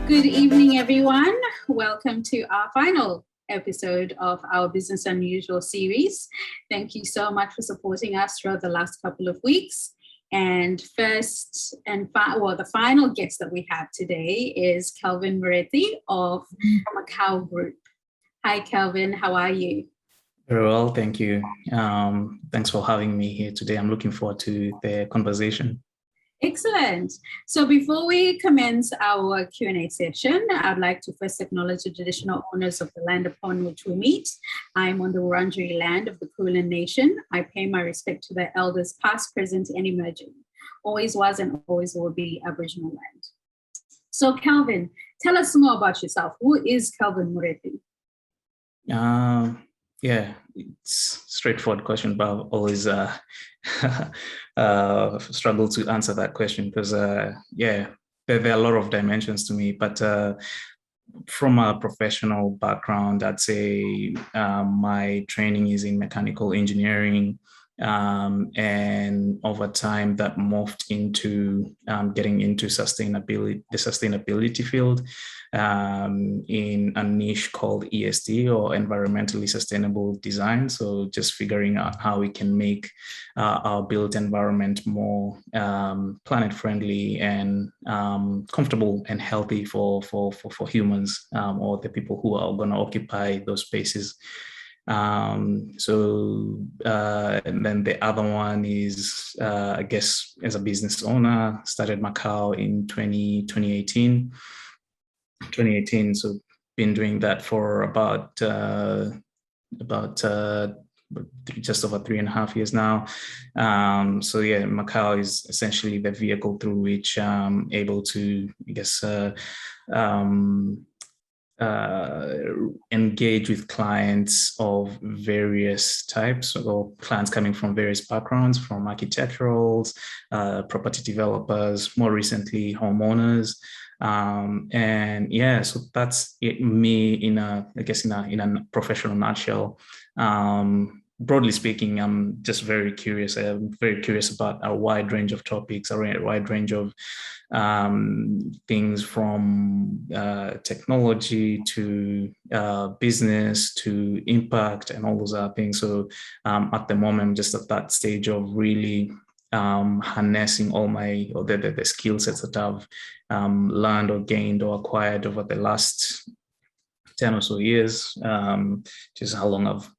Good evening, everyone. Welcome to our final episode of our Business Unusual series. Thank you so much for supporting us throughout the last couple of weeks. And the final guest that we have today is Kelvin Mureithi of Makao Group. Hi, Kelvin. How are you? Very well, thank you. Thanks for having me here today. I'm looking forward to the conversation. Excellent. So before we commence our Q&A session, I'd like to first acknowledge the traditional owners of the land upon which we meet. I'm on the Wurundjeri land of the Kulin Nation. I pay my respect to their elders past, present, and emerging. Always was and always will be Aboriginal land. So Kelvin, tell us more about yourself. Who is Kelvin Mureithi? Yeah, it's a straightforward question, but I've always struggled to answer that question because, there are a lot of dimensions to me. But from a professional background, I'd say my training is in mechanical engineering. And over time that morphed into getting into the sustainability field in a niche called ESD, or environmentally sustainable design. So just figuring out how we can make our built environment more planet friendly and comfortable and healthy for humans or the people who are going to occupy those spaces. And then the other one is, I guess, as a business owner, started Makao in 2018. So been doing that for about just over 3.5 years now. Makao is essentially the vehicle through which I'm able to, I guess, engage with clients of various types, or clients coming from various backgrounds, from architecturals, property developers, more recently homeowners. So that's it, me in a professional nutshell. Broadly speaking, I'm just very curious. I'm very curious about a wide range of topics, a wide range of things, from technology to business to impact and all those other things. So at the moment, I'm just at that stage of really harnessing all the skill sets that I've learned or gained or acquired over the last 10 or so years, which is how long I've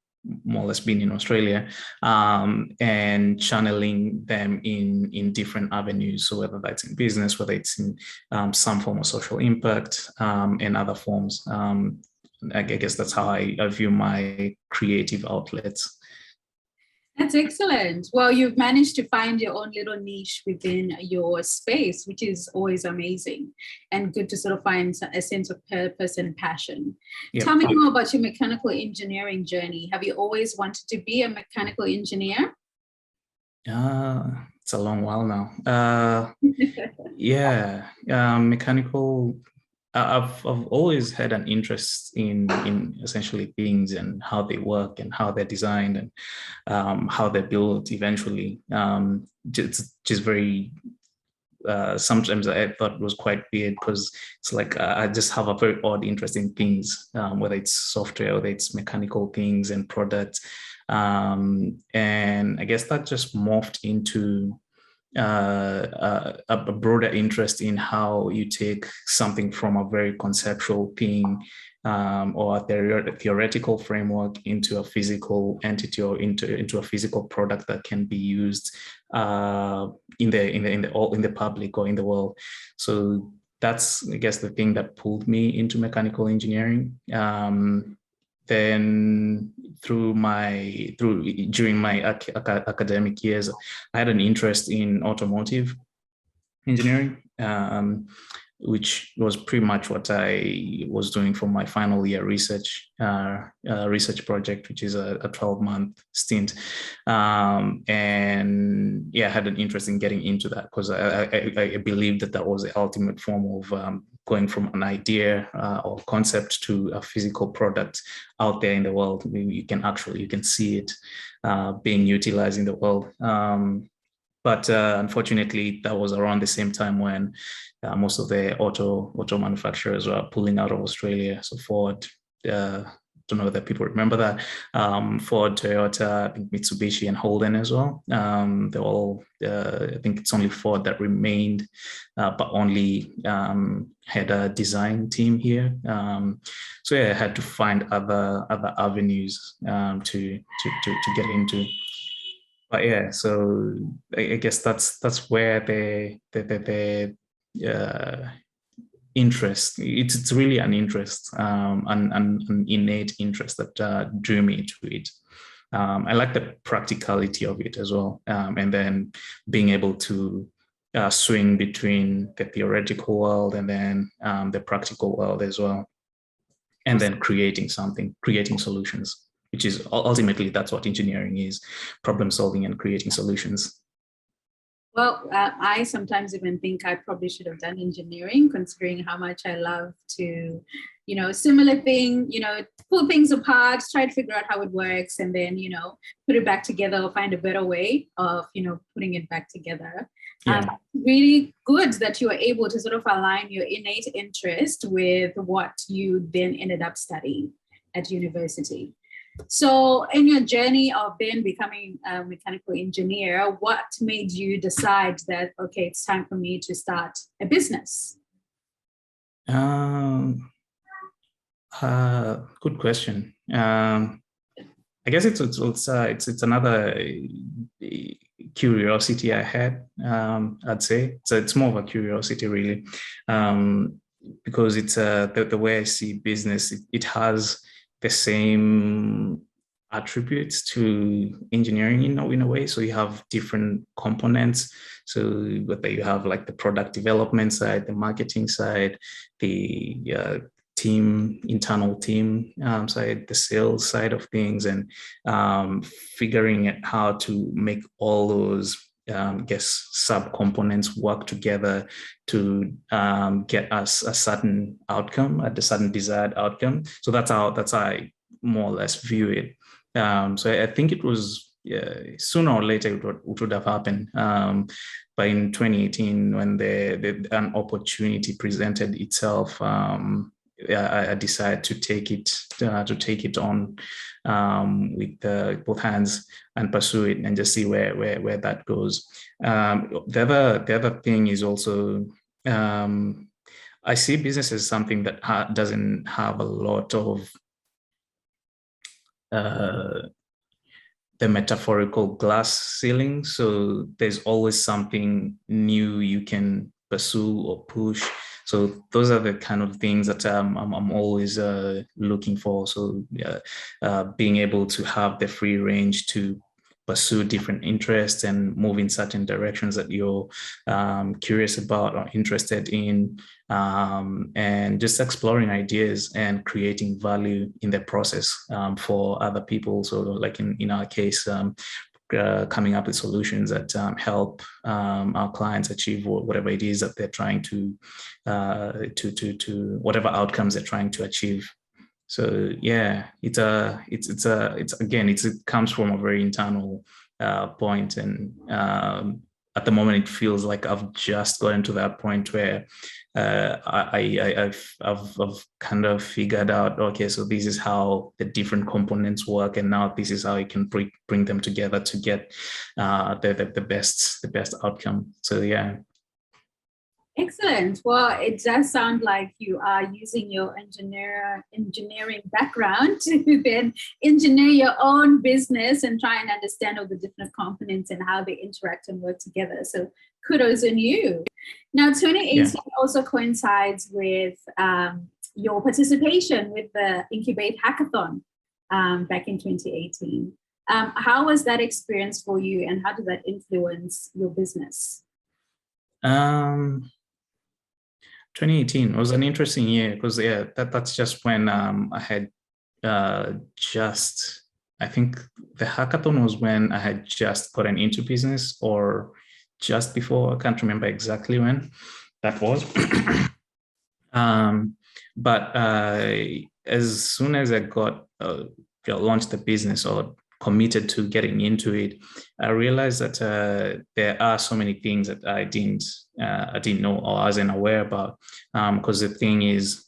more or less been in Australia, and channeling them in different avenues. So whether that's in business, whether it's in some form of social impact, and other forms. I guess that's how I view my creative outlets. That's excellent. Well, you've managed to find your own little niche within your space, which is always amazing and good to sort of find a sense of purpose and passion. Yep. Tell me more about your mechanical engineering journey. Have you always wanted to be a mechanical engineer? It's a long while now. Mechanical. I've always had an interest in essentially things and how they work and how they're designed and how they're built eventually. Just very, sometimes I thought it was quite weird because it's like I just have a very odd interest in things, whether it's software, whether it's mechanical things and products. And I guess that just morphed into a broader interest in how you take something from a very conceptual thing or a theoretical framework into a physical entity or into a physical product that can be used in the public or in the world. So that's, I guess, the thing that pulled me into mechanical engineering. Then during my academic years, I had an interest in automotive engineering, which was pretty much what I was doing for my final year research project, which is a 12-month stint. I had an interest in getting into that because I believed that was the ultimate form of going from an idea or concept to a physical product out there in the world. You can see it being utilized in the world. But unfortunately, that was around the same time when most of the auto manufacturers were pulling out of Australia. So Ford, don't know whether people remember that. Ford, Toyota, I think Mitsubishi, and Holden as well. They're all, I think it's only Ford that remained, but only had a design team here. So yeah, I had to find other avenues to get into. But yeah, so I guess that's where the interest. It's really an interest, an innate interest that drew me to it. I like the practicality of it as well, and then being able to swing between the theoretical world and then the practical world as well, and then creating solutions, which is ultimately that's what engineering is: problem solving and creating solutions. Well, I sometimes even think I probably should have done engineering, considering how much I love to, similar thing, pull things apart, try to figure out how it works, and then, put it back together or find a better way of, putting it back together. Yeah. Really good that you were able to sort of align your innate interest with what you then ended up studying at university. So in your journey of then becoming a mechanical engineer, what made you decide that, okay, it's time for me to start a business? Good question. I guess it's another curiosity I had. I'd say so. It's more of a curiosity, really, because it's the way I see business. It has the same attributes to engineering in a way. So you have different components. So whether you have like the product development side, the marketing side, the internal team side, the sales side of things, and figuring out how to make all those sub-components work together to get us a certain outcome, a certain desired outcome. So that's how I more or less view it. So I think it was sooner or later it would have happened. But in 2018, when an opportunity presented itself, I decided to take it on with both hands and pursue it and just see where that goes. The other thing is also I see business as something that doesn't have a lot of the metaphorical glass ceiling. So there's always something new you can pursue or push. So those are the kind of things that I'm always looking for. So being able to have the free range to pursue different interests and move in certain directions that you're curious about or interested in, and just exploring ideas and creating value in the process for other people. So like in our case, coming up with solutions that help our clients achieve whatever it is that they're trying to whatever outcomes they're trying to achieve. So yeah, it comes from a very internal point, and at the moment it feels like I've just gotten to that point where I've kind of figured out, okay, so this is how the different components work, and now this is how you can bring them together to get the best outcome. So yeah. Excellent. Well, it does sound like you are using your engineering background to then engineer your own business and try and understand all the different components and how they interact and work together. So kudos on you. Now, 2018 also coincides with your participation with the Incubate hackathon back in 2018. How was that experience for you, and how did that influence your business? 2018 was an interesting year because that's just when I had I think the hackathon was when I had just gotten into business, or just before. I can't remember exactly when that was. But as soon as I got launched the business or committed to getting into it, I realized that there are so many things that I didn't know or wasn't aware about. Because the thing is,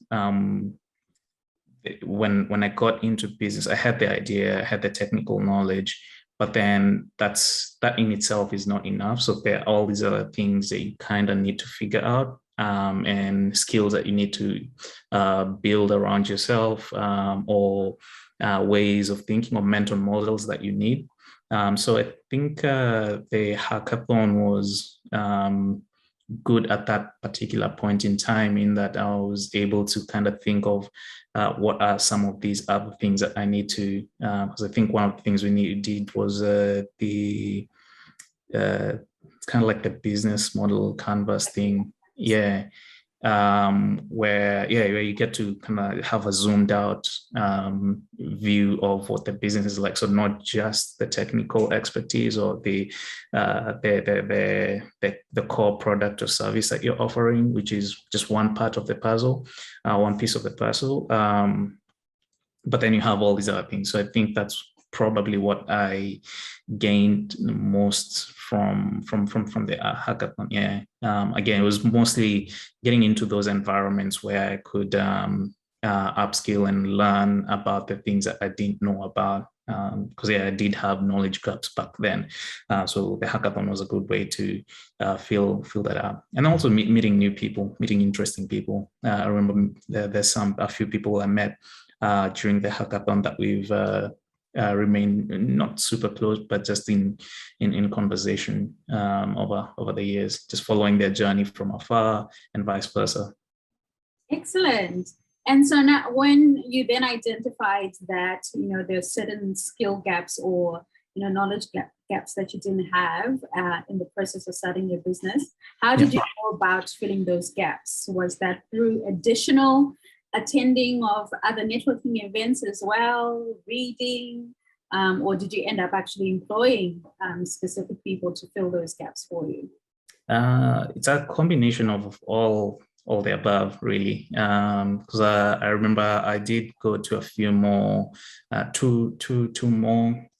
when I got into business, I had the idea, I had the technical knowledge, but then that in itself is not enough. So there are all these other things that you kind of need to figure out, and skills that you need to build around yourself, or ways of thinking or mental models that you need. So I think the hackathon was good at that particular point in time, in that I was able to kind of think of what are some of these other things that I need to, because I think one of the things we did was the it's kind of like the business model canvas thing. Yeah. Where you get to kind of have a zoomed out view of what the business is like. So not just the technical expertise or the core product or service that you're offering, which is just one part of the puzzle, one piece of the puzzle. But then you have all these other things. So I think that's probably what I gained most from the hackathon. Yeah. Again, it was mostly getting into those environments where I could upskill and learn about the things that I didn't know about. Because I did have knowledge gaps back then. So the hackathon was a good way to fill that up. And also meeting new people, meeting interesting people. I remember there's a few people I met during the hackathon that we've remain not super close, but just in conversation over the years, just following their journey from afar and vice versa. Excellent. And so now, when you then identified that there's certain skill gaps or knowledge gaps that you didn't have in the process of starting your business, how did you go about filling those gaps? Was that through additional attending of other networking events as well, reading, or did you end up actually employing specific people to fill those gaps for you? It's a combination of all the above, really. Because I remember I did go to a few more, two more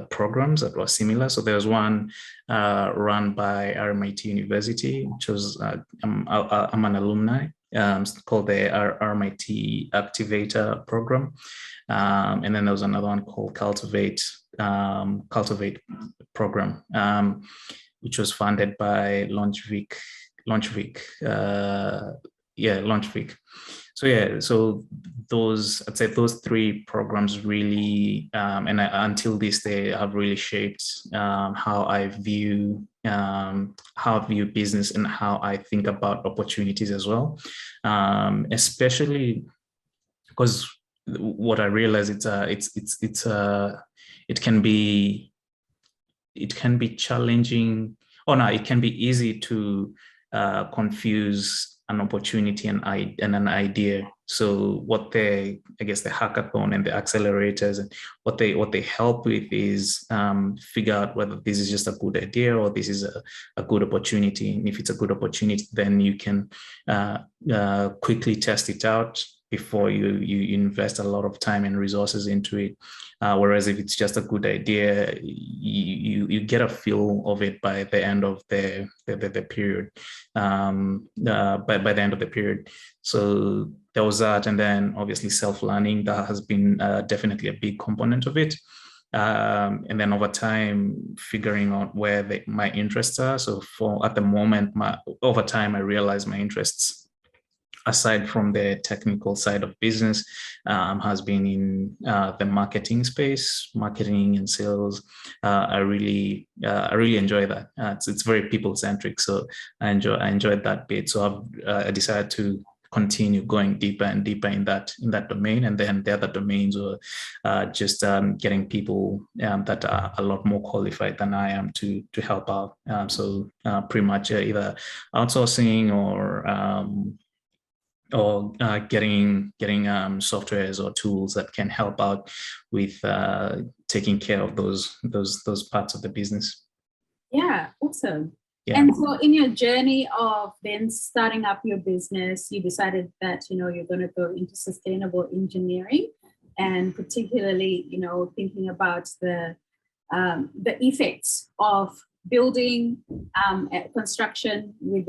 programs that were similar. So there was one run by RMIT University, which was I'm an alumni. Called the RMIT Activator Program, and then there was another one called Cultivate Program, which was funded by Launchvik. So I'd say those three programs really, and until this day, have really shaped how I view business and how I think about opportunities as well. Especially because what I realize it can be challenging. It can be easy to confuse an opportunity and an idea. So what the hackathon and the accelerators and what they help with is figure out whether this is just a good idea or this is a good opportunity. And if it's a good opportunity, then you can quickly test it out before you invest a lot of time and resources into it. Whereas if it's just a good idea, you get a feel of it by the end of the period. By the end of the period. So there was that, and then obviously self-learning, that has been definitely a big component of it. And then over time, figuring out where my interests are. So at the moment, over time, I realized my interests, aside from the technical side of business, has been in the marketing space, marketing and sales. I really enjoy that. It's very people centric, so I enjoyed that bit. So I decided to continue going deeper and deeper in that domain, and then the other domains were just getting people that are a lot more qualified than I am to help out. So pretty much either outsourcing or getting softwares or tools that can help out with taking care of those parts of the business. Yeah, awesome. Yeah. And so in your journey of then starting up your business, you decided that you're going to go into sustainable engineering. and particularly, thinking about the effects of building construction with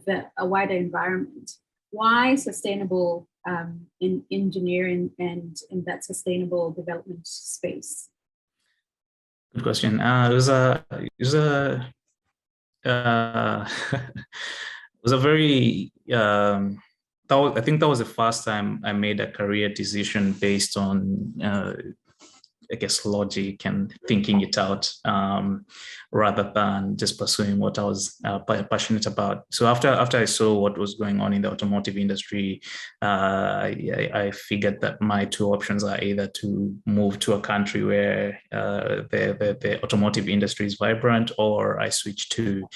a wider environment. Why sustainable in engineering and in that sustainable development space? Good question. It was a it was a very I think that was the first time I made a career decision based on I guess logic and thinking it out, rather than just pursuing what I was passionate about. So after I saw what was going on in the automotive industry, I figured that my two options are either to move to a country where the automotive industry is vibrant, or I switch to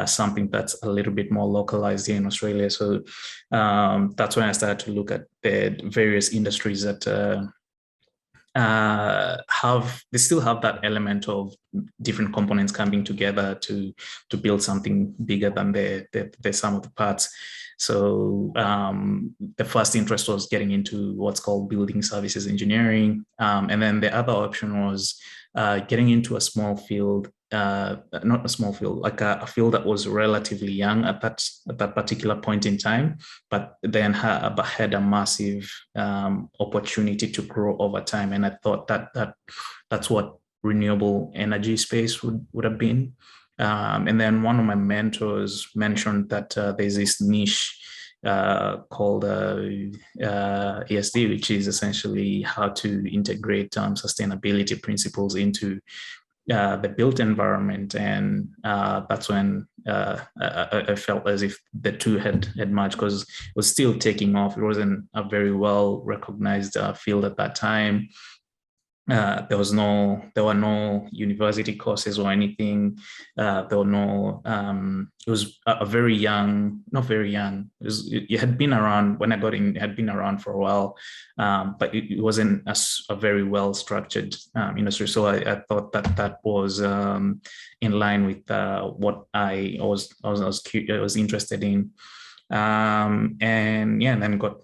something that's a little bit more localized here in Australia. So that's when I started to look at the various industries that they still have that element of different components coming together to build something bigger than the sum of the parts. So the first interest was getting into what's called building services engineering, and then the other option was getting into a small field, not a small field, like a field that was relatively young at that particular point in time, but then had a massive opportunity to grow over time. And I thought that's what renewable energy space would have been. And then one of my mentors mentioned that there's this niche called ESD, which is essentially how to integrate sustainability principles into the built environment. And that's when I felt as if the two had merged, because it was still taking off. It wasn't a very well recognized field at that time. There were no university courses or anything. There were no. It was a very young, not very young. It had been around when I got in. It had been around for a while, but it wasn't a very well structured industry. So I thought that was in line with what I was interested in, and yeah, and then got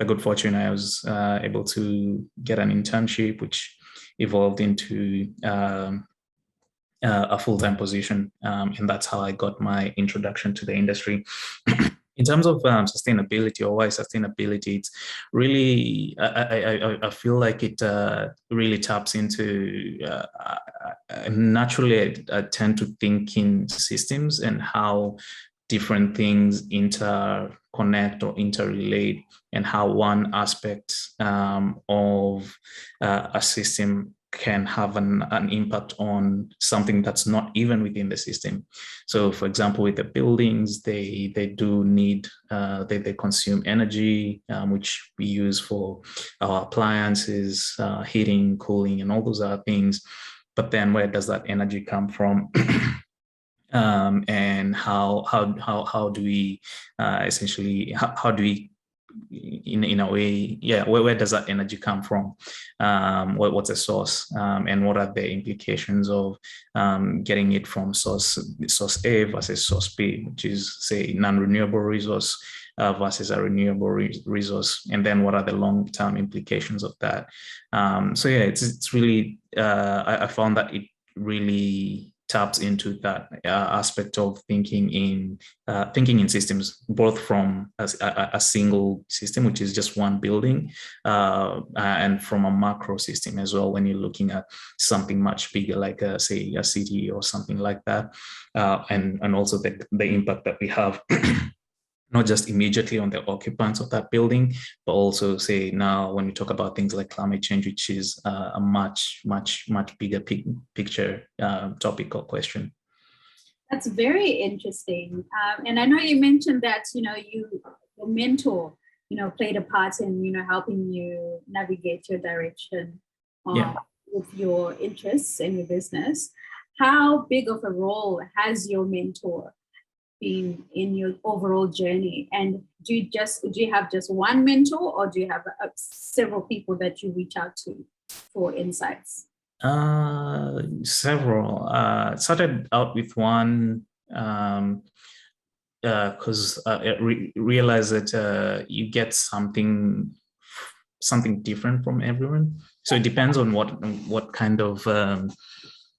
a good fortune. I was able to get an internship, which evolved into a full-time position, and that's how I got my introduction to the industry. In terms of sustainability, or why sustainability, it's really, I feel like it really taps into, naturally I tend to think in systems and how different things interconnect or interrelate, and how one aspect of a system can have an impact on something that's not even within the system. So for example, with the buildings, they do need, they consume energy, which we use for our appliances, heating, cooling, and all those other things. But then where does that energy come from? And how do we essentially, how do we, in a way, yeah, where does that energy come from? What's the source, and what are the implications of getting it from source A versus source B, which is, say, non-renewable resource versus a renewable resource, and then what are the long-term implications of that? So yeah, it's really, I found that it really taps into that aspect of thinking in systems, both from a single system, which is just one building, and from a macro system as well, when you're looking at something much bigger, like say a city or something like that, and also the impact that we have not just immediately on the occupants of that building, but also, say, now when we talk about things like climate change, which is a much bigger picture topic or question. That's very interesting. And I know you mentioned that, your mentor, played a part in, helping you navigate your direction with your interests in your business. How big of a role has your mentor been in your overall journey? And do you have just one mentor, or do you have several people that you reach out to for insights? Several. Started out with one because I realized that you get something something different from everyone. So it depends on what kind of,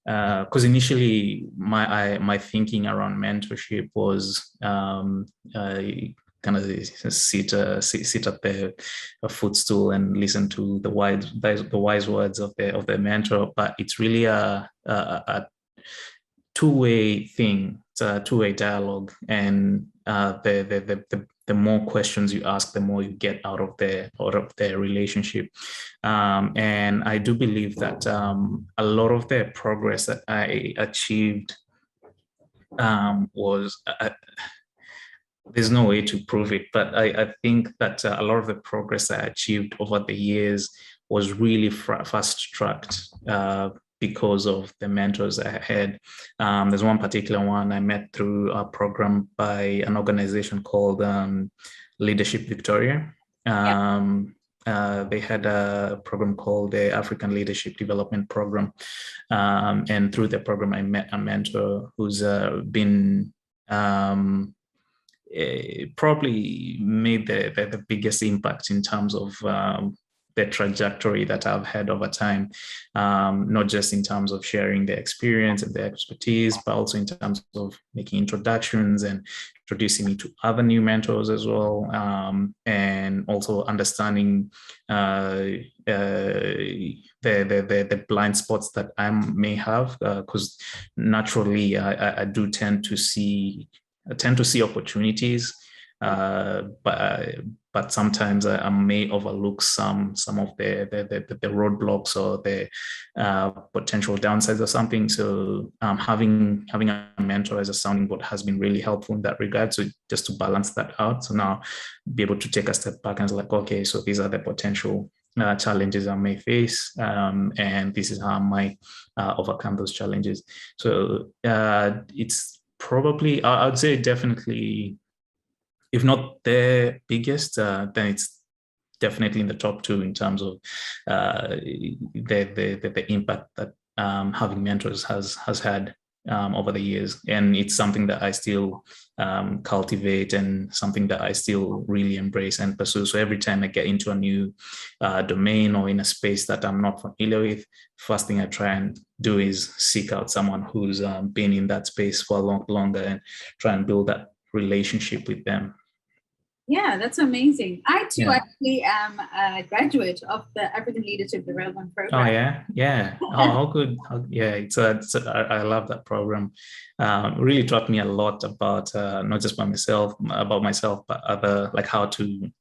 because initially my thinking around mentorship was kind of sit at the footstool and listen to the wise words of the mentor. But it's really a two-way thing. It's a two-way dialogue, and the more questions you ask, the more you get out of the relationship. And I do believe that a lot of the progress that I achieved was. There's no way to prove it, but I think that a lot of the progress I achieved over the years was really fast-tracked because of the mentors I had. There's one particular one I met through a program by an organization called Leadership Victoria. They had a program called the African Leadership Development Program. And through the program, I met a mentor who's been probably made the biggest impact in terms of the trajectory that I've had over time, not just in terms of sharing the experience and the expertise, but also in terms of making introductions and introducing me to other new mentors as well, and also understanding the blind spots that I may have, because naturally I do tend to see opportunities, but sometimes I may overlook some of the roadblocks or the potential downsides or something. So having a mentor as a sounding board has been really helpful in that regard. So just to balance that out. So now be able to take a step back and like, okay, so these are the potential challenges I may face, and this is how I might overcome those challenges. So it's probably, I would say definitely, if not the biggest, then it's definitely in the top two in terms of the impact that having mentors has had over the years. And it's something that I still cultivate and something that I still really embrace and pursue. So every time I get into a new domain or in a space that I'm not familiar with, first thing I try and do is seek out someone who's been in that space for a lot longer and try and build that relationship with them. Yeah, that's amazing. I too actually am a graduate of the African Leadership Development Program. Oh yeah. How good. I love that program. Really taught me a lot about not just myself, but other, like how to.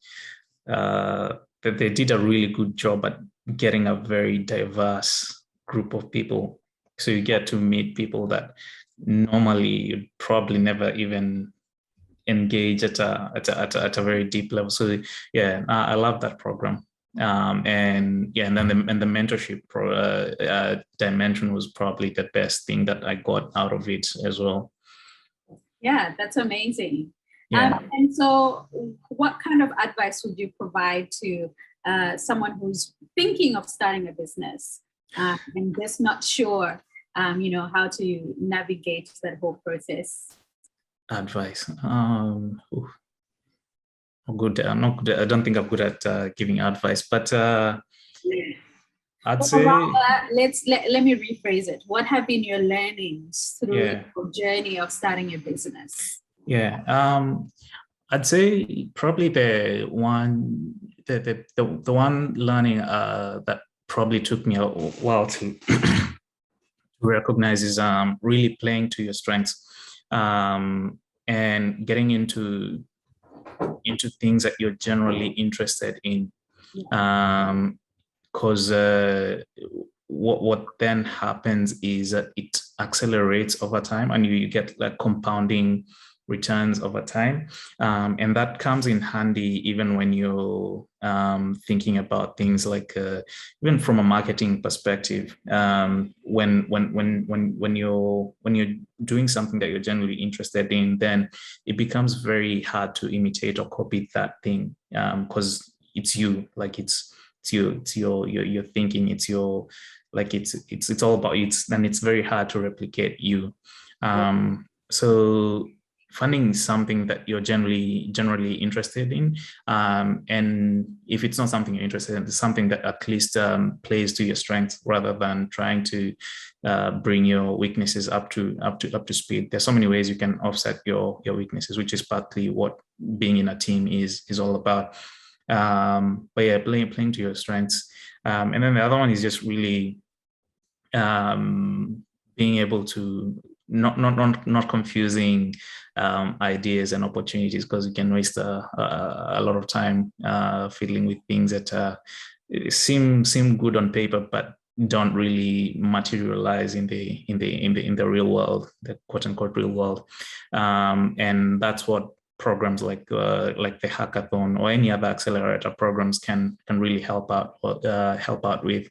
They did a really good job at getting a very diverse group of people. So you get to meet people that normally you'd probably never even engage at a very deep level. So yeah, I love that program. And then the mentorship dimension was probably the best thing that I got out of it as well. Yeah, that's amazing. Yeah. And so what kind of advice would you provide to someone who's thinking of starting a business and just not sure how to navigate that whole process? Advice. I'm good. I'm not good. I don't think I'm good at giving advice, but I'd say. Let me rephrase it. What have been your learnings through your journey of starting a business? Yeah. I'd say probably the one learning that probably took me a while to recognize is really playing to your strengths. And getting into things that you're generally interested in, because what then happens is that it accelerates over time, and you get like compounding returns over time, and that comes in handy even when you're thinking about things like even from a marketing perspective, when you're doing something that you're generally interested in, then it becomes very hard to imitate or copy that thing, because it's you, like it's your thinking, it's your, like it's all about you, and it's very hard to replicate you. So funding is something that you're generally interested in, and if it's not something you're interested in, it's something that at least plays to your strengths rather than trying to bring your weaknesses up to speed. There's so many ways you can offset your weaknesses, which is partly what being in a team is all about. But yeah, playing to your strengths, and then the other one is just really being able to not confusing ideas and opportunities, because you can waste a lot of time fiddling with things that seem good on paper but don't really materialize in the real world, the quote unquote real world, and that's what programs like the hackathon or any other accelerator programs can really help out with.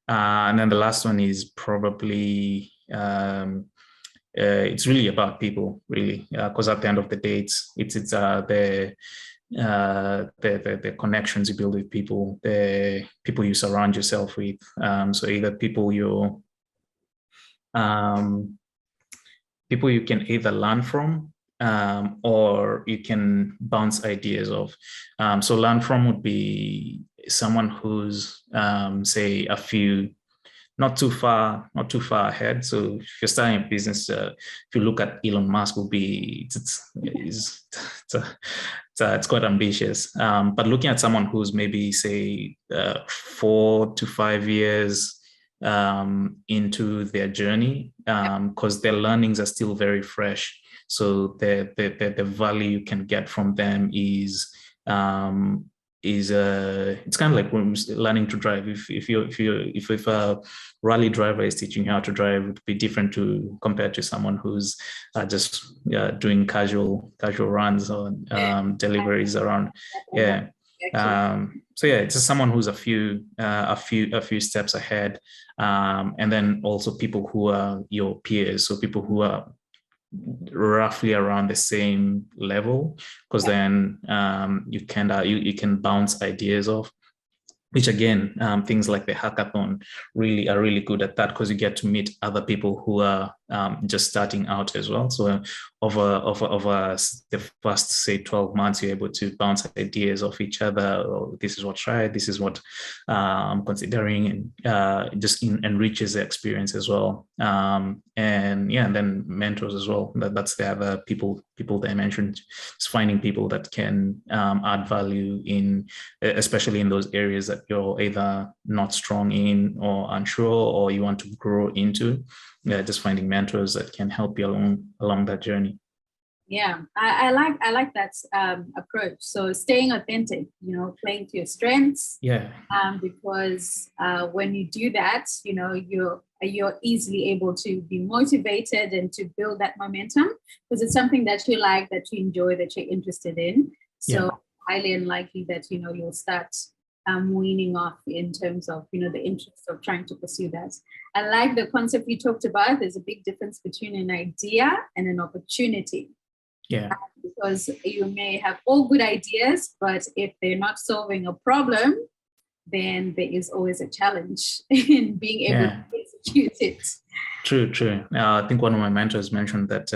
And then the last one is probably it's really about people, really, because at the end of the day, it's the connections you build with people, the people you surround yourself with. So either people you can either learn from, or you can bounce ideas off. So learn from would be someone who's say a few, not too far ahead. So if you're starting a business, if you look at Elon Musk, will be it's quite ambitious. But looking at someone who's maybe say 4 to 5 years into their journey, because their learnings are still very fresh. So the value you can get from them is it's kind of like when learning to drive. If a rally driver is teaching you how to drive, it would be different compared to someone who's just doing casual runs or deliveries around. Yeah. So yeah, it's just someone who's a few steps ahead, and then also people who are your peers, so people who are roughly around the same level, because then you can bounce ideas off, which again, things like the hackathon are really good at that, because you get to meet other people who are just starting out as well. So over the first, say, 12 months, you're able to bounce ideas off each other. Oh, this is what's right, this is what I'm considering, and just enriches the experience as well. And yeah, and then mentors as well. That's the other people that I mentioned. Just finding people that can add value in, especially in those areas that you're either not strong in or unsure, or you want to grow into. Yeah, just finding mentors that can help you along that journey. Yeah, I like that approach. So staying authentic, playing to your strengths. Yeah. Because when you do that, you're easily able to be motivated and to build that momentum, because it's something that you like, that you enjoy, that you're interested in. So highly unlikely that you'll start weaning off in terms of the interest of trying to pursue that. I like the concept you talked about. There's a big difference between an idea and an opportunity. Yeah. Because you may have all good ideas, but if they're not solving a problem, then there is always a challenge in being able to execute it. True. I think one of my mentors mentioned that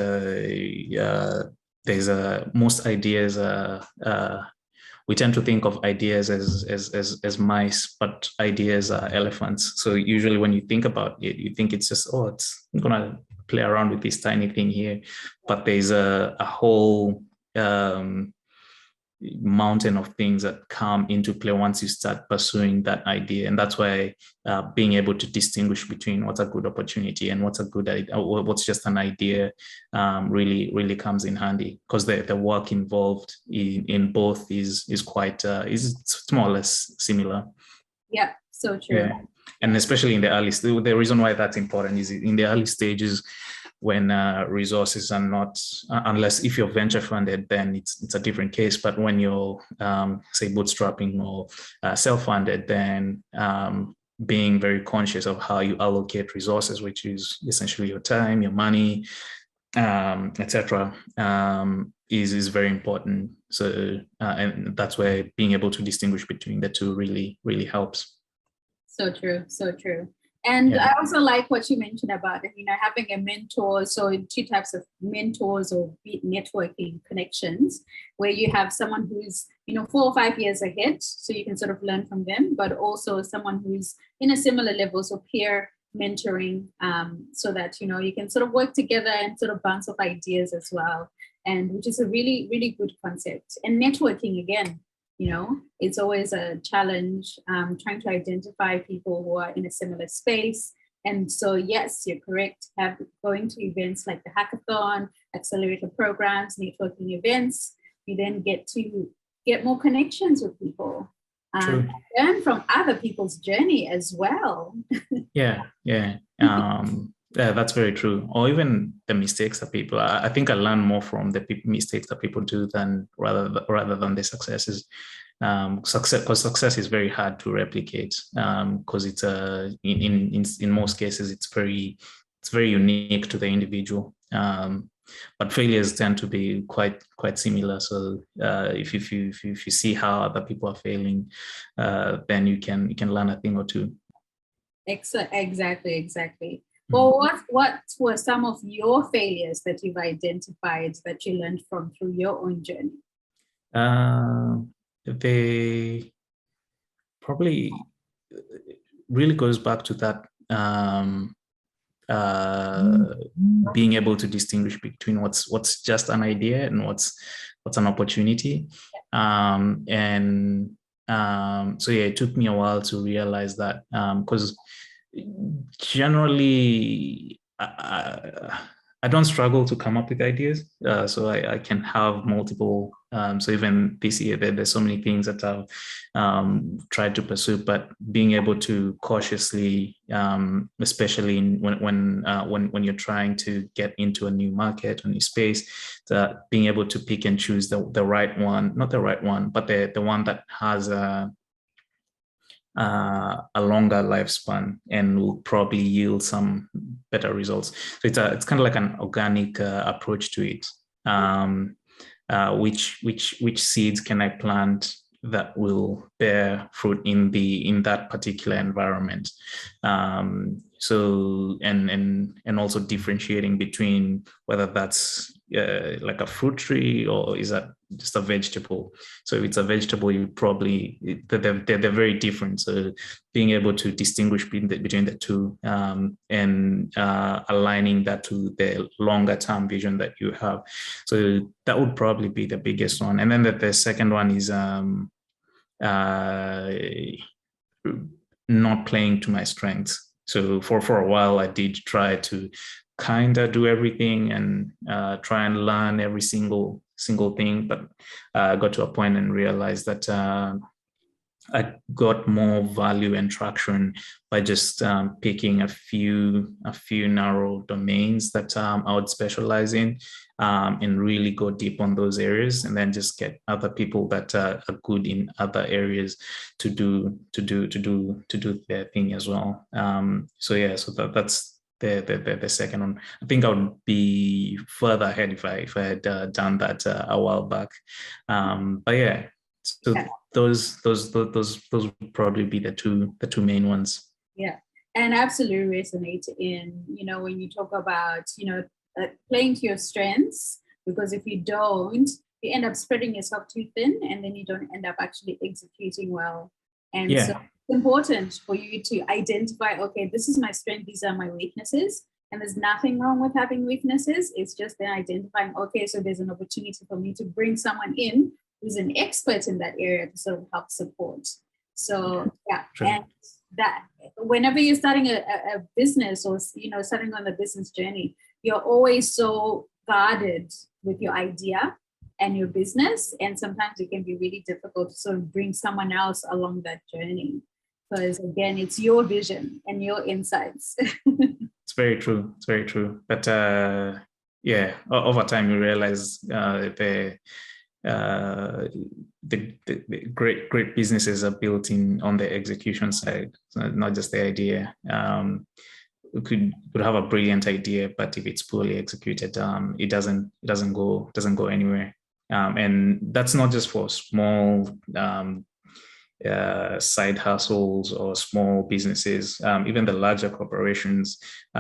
there's most ideas we tend to think of ideas as mice, but ideas are elephants. So usually when you think about it, you think it's just, I'm gonna play around with this tiny thing here, but there's a whole mountain of things that come into play once you start pursuing that idea. And that's why being able to distinguish between what's a good opportunity and what's a good idea, or what's just an idea, really comes in handy, because the work involved in both is quite is more or less similar. Yeah, so true. Yeah. And especially in the early stage, the reason why that's important is in the early stages, when resources are not, unless if you're venture funded, then it's a different case. But when you're say bootstrapping or self-funded, then being very conscious of how you allocate resources, which is essentially your time, your money, etc., is very important. So and that's where being able to distinguish between the two really helps. So true. And I also like what you mentioned about, having a mentor. So two types of mentors or networking connections, where you have someone who's, 4 or 5 years ahead, so you can sort of learn from them, but also someone who's in a similar level, so peer mentoring, so that, you can sort of work together and sort of bounce off ideas as well. And which is a really, really good concept. And networking, again, it's always a challenge, trying to identify people who are in a similar space. And so, yes, you're correct. Going to events like the hackathon, accelerator programs, networking events, you then get more connections with people. Learn from other people's journey as well. Yeah. Yeah, that's very true. Or even the mistakes that people, I think I learn more from the mistakes that people do than rather than the successes. Because success is very hard to replicate, because it's in most cases it's very unique to the individual. But failures tend to be quite similar. So if you see how other people are failing, then you can learn a thing or two. Exactly. Well, what were some of your failures that you've identified that you learned from through your own journey? They probably really goes back to that being able to distinguish between what's just an idea and what's an opportunity. So yeah, it took me a while to realize that, because generally I don't struggle to come up with ideas, so I can have multiple. So even this year, there's so many things that I've tried to pursue, but being able to cautiously, especially when you're trying to get into a new market, a new space, being able to pick and choose the right one, not the right one, but the one that has a longer lifespan and will probably yield some better results. So it's kind of like an organic approach to it. Which seeds can I plant that will bear fruit in that particular environment? So and also differentiating between whether that's like a fruit tree or is that just a vegetable. So if it's a vegetable, you probably they're very different. So being able to distinguish between the two, and aligning that to the longer term vision that you have. So that would probably be the biggest one. And then the second one is not playing to my strengths. So for a while, I did try to kind of do everything and try and learn every single thing, but I got to a point and realized that I got more value and traction by just picking a few narrow domains that I would specialize in, and really go deep on those areas, and then just get other people that are good in other areas to do their thing as well. So yeah, so that's the second one. I think I would be further ahead if I had done that a while back. But yeah, so those would probably be the two main ones. Yeah, and absolutely resonate in, when you talk about, playing to your strengths, because if you don't, you end up spreading yourself too thin, and then you don't end up actually executing well. And so it's important for you to identify, okay, this is my strength, these are my weaknesses, and there's nothing wrong with having weaknesses. It's just then identifying, okay, so there's an opportunity for me to bring someone in who's an expert in that area to sort of help support. So yeah, and that whenever you're starting a business or starting on the business journey, you're always so guarded with your idea and your business, and sometimes it can be really difficult to sort of bring someone else along that journey, because again, it's your vision and your insights. It's very true. But yeah, over time you realize the great businesses are built on the execution side, not just the idea. We could have a brilliant idea, but if it's poorly executed, it doesn't go anywhere. And that's not just for small side hustles or small businesses. Even the larger corporations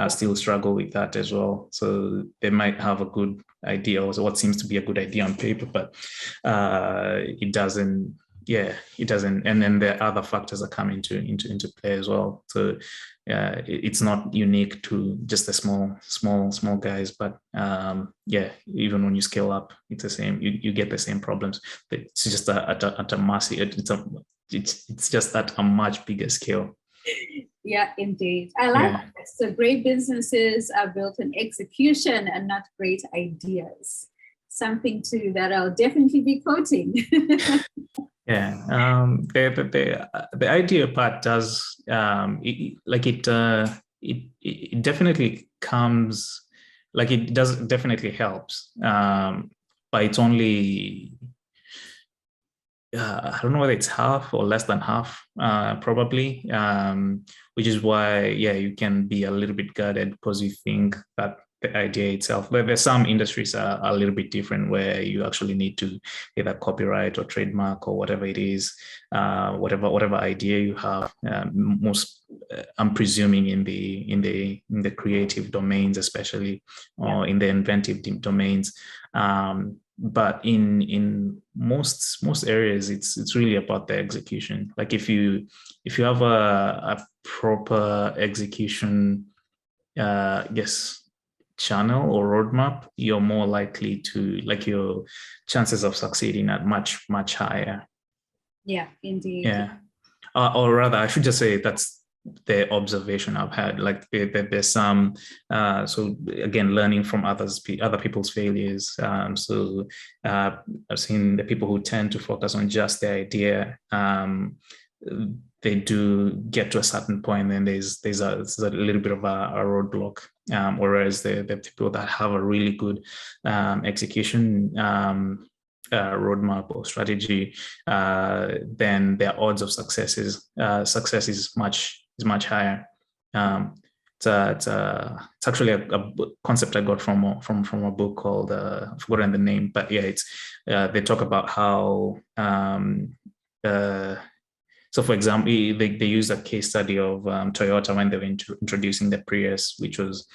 still struggle with that as well. So they might have a good idea, or what seems to be a good idea on paper, but it doesn't. Yeah, it doesn't. And then there are other factors that come into play as well. So it's not unique to just the small guys, but yeah, even when you scale up, it's the same. You get the same problems. It's just at a massive. It's just at a much bigger scale. Yeah, indeed. I like that. So great businesses are built on execution and not great ideas. Something too that I'll definitely be quoting. Yeah, the idea part does it definitely comes, like it does definitely helps, but it's only I don't know whether it's half or less than half, probably, which is why you can be a little bit guarded because you think that the idea itself. But there's some industries are a little bit different where you actually need to either copyright or trademark or whatever it is, whatever idea you have. Most I'm presuming in the creative domains, especially, or in the inventive domains. But in most areas, it's really about the execution. Like if you have a proper execution, channel or roadmap, you're more likely to, like, your chances of succeeding are much higher. Yeah, indeed. Yeah, or rather, I should just say that's the observation I've had. Like there's some, so again, learning from other people's failures. So I've seen the people who tend to focus on just the idea. They do get to a certain point, and there's a little bit of a roadblock. Whereas the people that have a really good execution roadmap or strategy, then their odds of success is much higher. It's actually a concept I got from a book called I've forgotten the name, but yeah, it's they talk about how so for example, they use a case study of Toyota when they were introducing the Prius, which was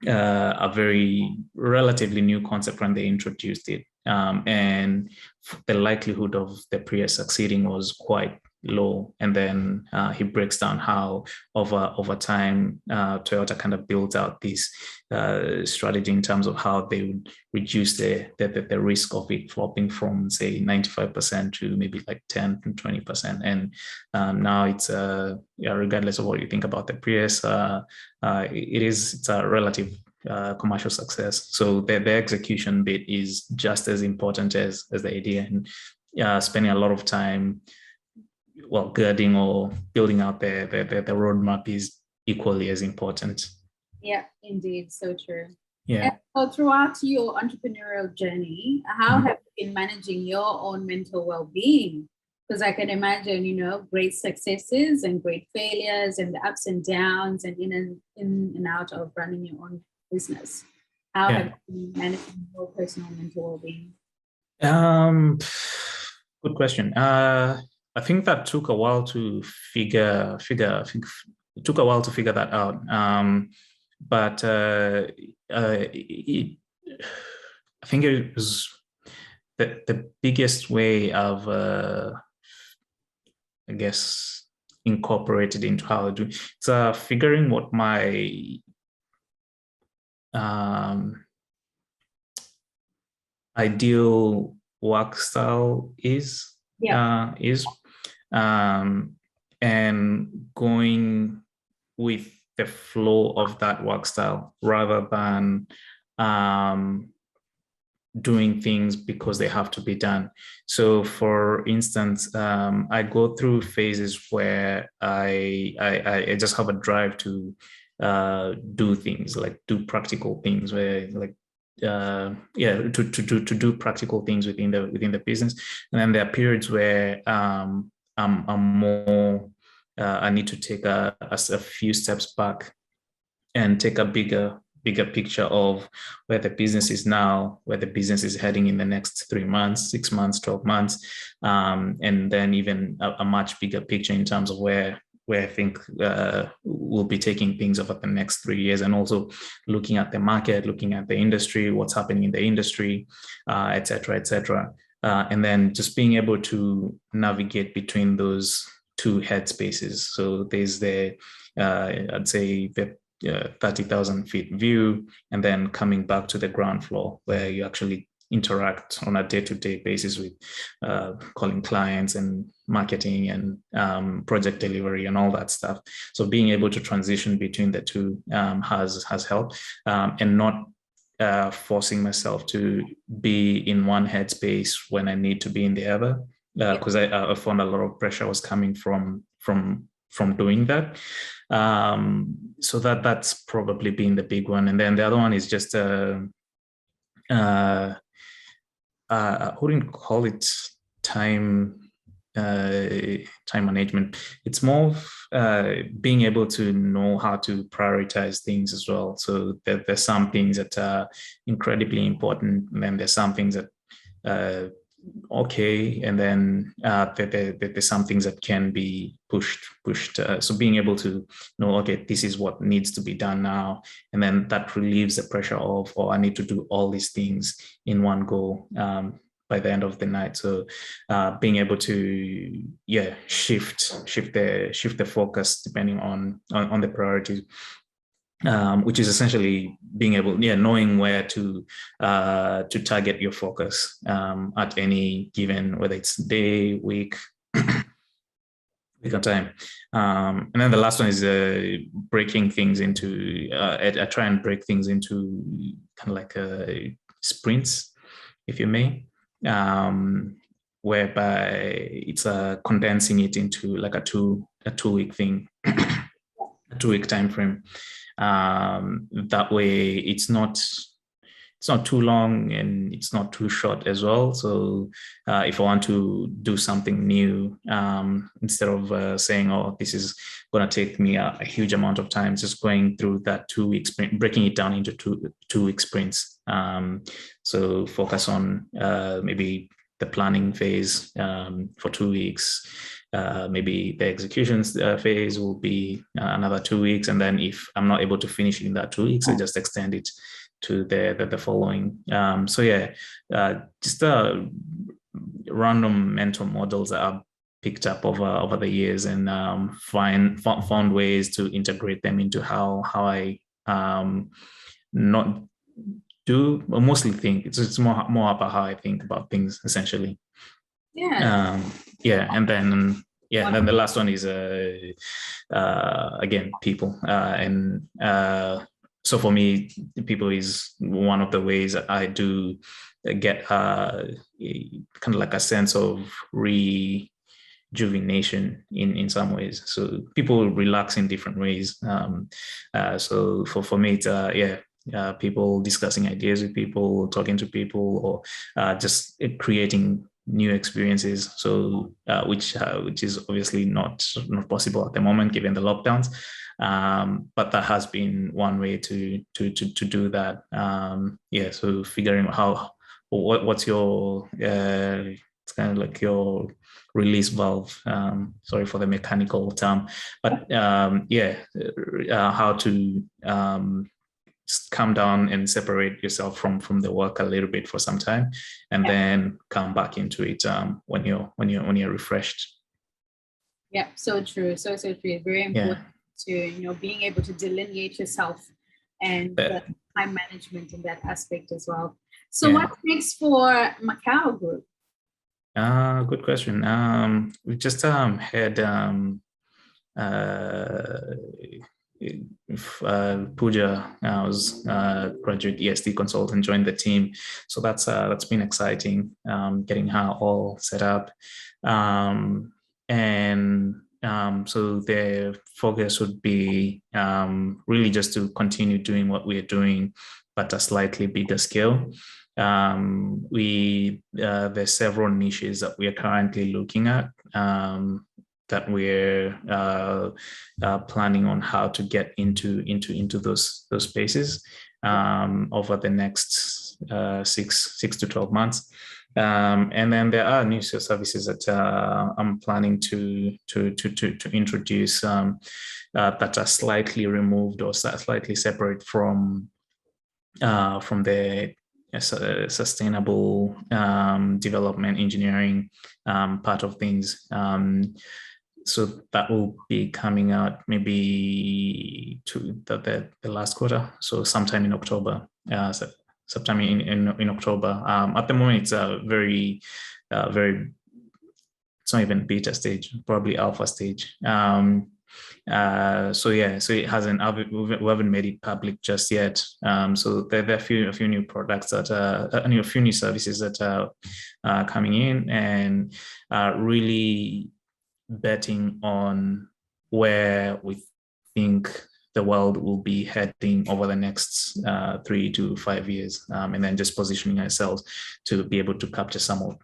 a very relatively new concept when they introduced it. And the likelihood of the Prius succeeding was quite low. And then he breaks down how over time Toyota kind of built out this strategy in terms of how they would reduce the risk of it flopping from, say, 95% to maybe like 10 to 20%. And now it's regardless of what you think about the Prius, it's a relative commercial success. So the execution bit is just as important as the idea, and spending a lot of time girding or building out the roadmap is equally as important. Yeah, indeed, so true. Yeah. And so throughout your entrepreneurial journey, how have you been managing your own mental well-being? Because I can imagine, great successes and great failures and the ups and downs and in and out of running your own business. How have you been managing your personal mental well-being? Good question. I think that took a while to figure that out. But I think it was the biggest way I've I guess incorporated into how I do. It's figuring what my ideal work style is. And going with the flow of that work style rather than doing things because they have to be done. So for instance, I go through phases where I just have a drive to do things, like do practical things, where like to do practical things within the business. And then there are periods where I'm more I need to take a few steps back and take a bigger bigger picture of where the business is now, where the business is heading in the next 3 months, 6 months, 12 months, and then even a much bigger picture in terms of where I think we'll be taking things over the next 3 years, and also looking at the market, looking at the industry, what's happening in the industry, et cetera, et cetera. And then just being able to navigate between those two headspaces. So there's the, I'd say, the 30,000 feet view, and then coming back to the ground floor where you actually interact on a day-to-day basis with calling clients and marketing and project delivery and all that stuff. So being able to transition between the two has helped, and not forcing myself to be in one headspace when I need to be in the other, because I found a lot of pressure was coming from doing that. So that's probably been the big one. And then the other one is just I wouldn't call it time management. It's more of being able to know how to prioritize things as well. So there's some things that are incredibly important, and then there's some things that okay, and then there's some things that can be pushed. So being able to know, okay, this is what needs to be done now, and then that relieves the pressure of, oh, I need to do all these things in one go by the end of the night. So being able to shift the focus depending on the priorities. Which is essentially being able, knowing where to target your focus at any given, whether it's day, week, week of time. And then the last one is breaking things into, I try and break things into kind of like sprints, if you may, whereby it's condensing it into like a two-week thing, a 2-week time frame. That way it's not too long and it's not too short as well. So if I want to do something new, instead of saying, oh, this is going to take me a huge amount of time, just going through that 2-week sprint, breaking it down into two-week sprints. So focus on maybe the planning phase for 2 weeks. Maybe the executions phase will be another 2 weeks, and then if I'm not able to finish in that 2 weeks, I just extend it to the following. Just random mental models that I've picked up over the years, and found ways to integrate them into how I not do, or mostly think. It's more about how I think about things, essentially. And then then the last one is again, people, and so for me, people is one of the ways that I do get kind of like a sense of rejuvenation in some ways. So people relax in different ways. So for me, it's people, discussing ideas with people, talking to people, or just creating new experiences. So which is obviously not possible at the moment given the lockdowns, but that has been one way to do that. So figuring out what's your it's kind of like your release valve, sorry for the mechanical term, but how to just come down and separate yourself from the work a little bit for some time, and then come back into it when you're refreshed. Yeah, so true. So true. Very important to being able to delineate yourself and the time management in that aspect as well. So what's next for Makao Group? Good question. We just had Pooja, was graduate ESD consultant, joined the team, so that's been exciting, getting her all set up, and so the focus would be really just to continue doing what we're doing, but a slightly bigger scale. There's several niches that we are currently looking at. that we're planning on how to get into those spaces over the next 6 to 12 months. And then there are new services that I'm planning to introduce that are slightly removed or slightly separate from the sustainable development engineering part of things. So that will be coming out maybe to the last quarter, so sometime in October. Sometime in October. At the moment, it's a very, it's not even beta stage, probably alpha stage. So it hasn't, we haven't made it public just yet. So there are a few new products that a few new services that are coming in, and really betting on where we think the world will be heading over the next 3 to 5 years, and then just positioning ourselves to be able to capture some of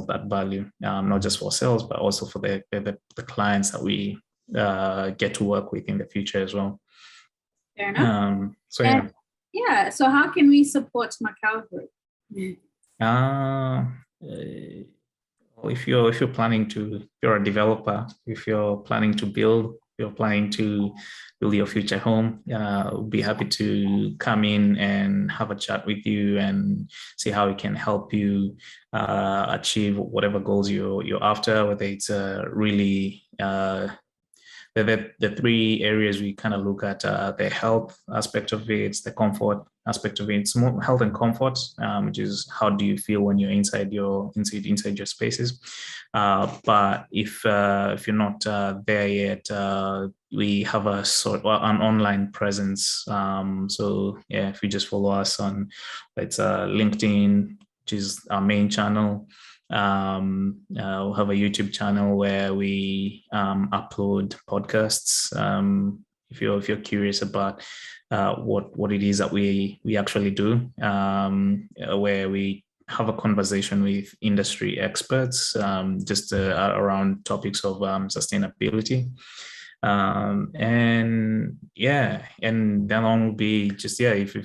that value, not just for ourselves, but also for the clients that we get to work with in the future as well. Fair enough. So yeah. Yeah. So how can we support Makao Group? If you're planning to, if you're a developer, if you're planning to build, you're planning to build your future home, we'll be happy to come in and have a chat with you and see how we can help you achieve whatever goals you're after, whether it's really the three areas we kind of look at, the health aspect of it, the comfort aspect of it. It's more health and comfort, which is how do you feel when you're inside your spaces. But if you're not there yet, we have an online presence. So yeah, if you just follow us on, it's LinkedIn, which is our main channel. We'll have a YouTube channel where we upload podcasts. If you're curious about what it is that we actually do, where we have a conversation with industry experts, just around topics of sustainability. And then on will be just if you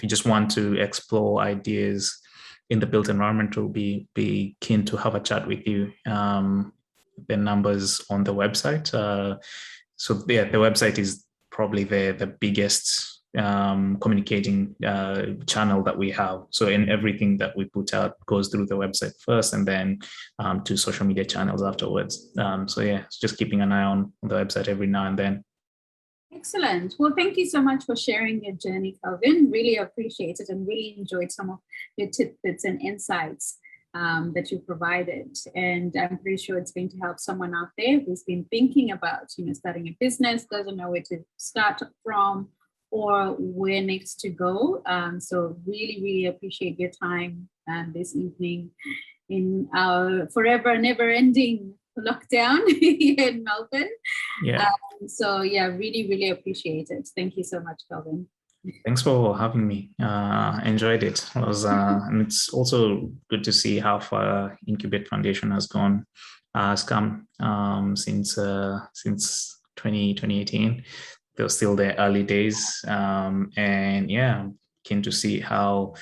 just want to explore ideas in the built environment, will be keen to have a chat with you. The numbers on the website. So the website is probably the biggest communicating channel that we have. So in everything that we put out goes through the website first, and then to social media channels afterwards. So yeah, just keeping an eye on the website every now and then. Excellent. Well, thank you so much for sharing your journey, Kelvin. Really appreciate it and really enjoyed some of your tidbits and insights that you provided. And I'm pretty sure it's going to help someone out there who's been thinking about, starting a business, doesn't know where to start from or where next to go. So really, really appreciate your time this evening in our forever never-ending lockdown here in Melbourne. Yeah. So yeah, really, really appreciate it. Thank you so much, Kelvin. Thanks for having me. Enjoyed it. It was, and it's also good to see how far Incubate Foundation has come since 2018. They're still the early days, and yeah, keen to see how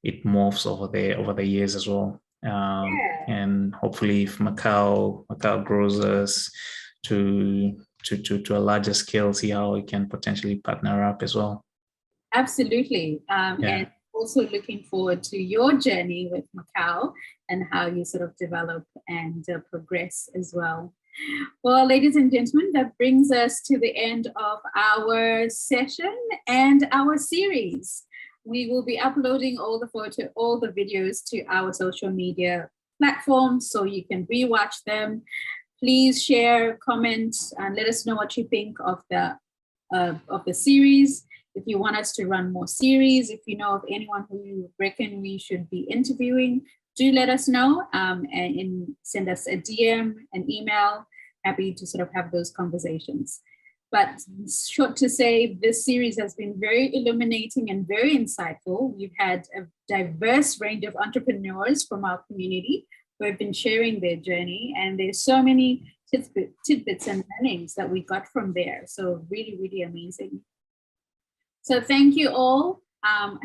it morphs over the years as well. And hopefully, if Makao grows us to a larger scale, see how we can potentially partner up as well. Absolutely. And also looking forward to your journey with Makao and how you sort of develop and progress as well. Well, ladies and gentlemen, that brings us to the end of our session and our series. We will be uploading all the videos to our social media platforms so you can rewatch them. Please share, comment, and let us know what you think of the series. If you want us to run more series, if you know of anyone who you reckon we should be interviewing, do let us know and send us a DM, an email. Happy to sort of have those conversations. But short to say, this series has been very illuminating and very insightful. We've had a diverse range of entrepreneurs from our community who have been sharing their journey, and there's so many tidbits and learnings that we got from there. So really, really amazing. So thank you all.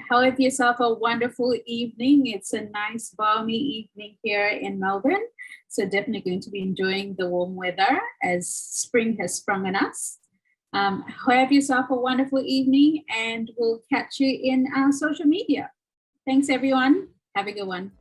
Have yourself a wonderful evening. It's a nice balmy evening here in Melbourne. So definitely going to be enjoying the warm weather as spring has sprung on us. Have yourself a wonderful evening, and we'll catch you in our social media. Thanks everyone. Have a good one.